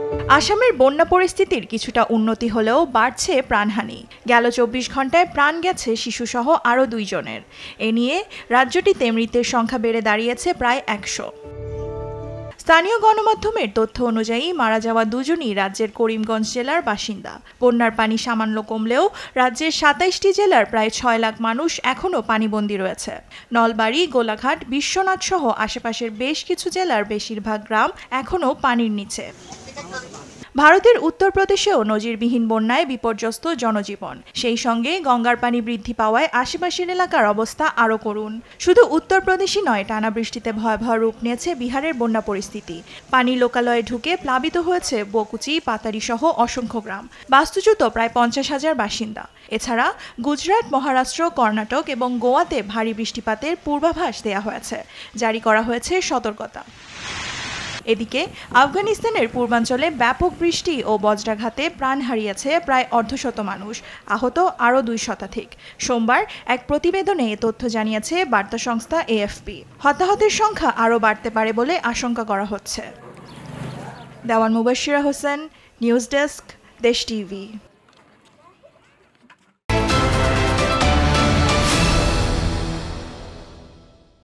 আসামের বন্যা পরিস্থিতির কিছুটা উন্নতি হলেও বাড়ছে প্রাণহানি। গেল ২৪ ঘন্টায় প্রাণ গেছে শিশুসহ আরও ২ জনের। এ নিয়ে রাজ্যটিতে মৃতের সংখ্যা বেড়ে দাঁড়িয়েছে প্রায় ১০০। স্থানীয় গণমাধ্যমের তথ্য অনুযায়ী মারা যাওয়া দুজনই রাজ্যের করিমগঞ্জ জেলার বাসিন্দা। বন্যার পানি সামান্য কমলেও রাজ্যের ২৭টি জেলার প্রায় ৬ লাখ মানুষ এখনও পানিবন্দী রয়েছে। নলবাড়ী, গোলাঘাট, বিশ্বনাথ সহ আশেপাশের বেশ কিছু জেলার বেশিরভাগ গ্রাম এখনও পানির নিচে। ভারতের উত্তরপ্রদেশেও নজিরবিহীন বন্যায় বিপর্যস্ত জনজীবন। সেই সঙ্গে গঙ্গার পানি বৃদ্ধি পাওয়ায় আশেপাশের এলাকার অবস্থা আরও করুণ। শুধু উত্তরপ্রদেশই নয়, টানা বৃষ্টিতে ভয়াবহ রূপ নিয়েছে বিহারের বন্যা পরিস্থিতি। পানি লোকালয়ে ঢুকে প্লাবিত হয়েছে বকুচি, পাতারি সহ অসংখ্য গ্রাম। বাস্তুচ্যুত প্রায় ৫০,০০০ বাসিন্দা। এছাড়া গুজরাট, মহারাষ্ট্র, কর্ণাটক এবং গোয়াতে ভারী বৃষ্টিপাতের পূর্বাভাস দেওয়া হয়েছে। জারি করা হয়েছে সতর্কতা। এদিকে আফগানিস্তানের পূর্বাঞ্চলে ব্যাপক বৃষ্টি ও বজ্রাঘাতে প্রাণ হারিয়েছে প্রায় অর্ধশত মানুষ, আহত আরও ২ শতাধিক। সোমবার এক প্রতিবেদনে এ তথ্য জানিয়েছে বার্তা সংস্থা AFP। হতাহতের সংখ্যা আরও বাড়তে পারে বলে আশঙ্কা করা হচ্ছে। দেওয়ান মুবাশশিরা হোসেন, নিউজ ডেস্ক, দেশ টিভি।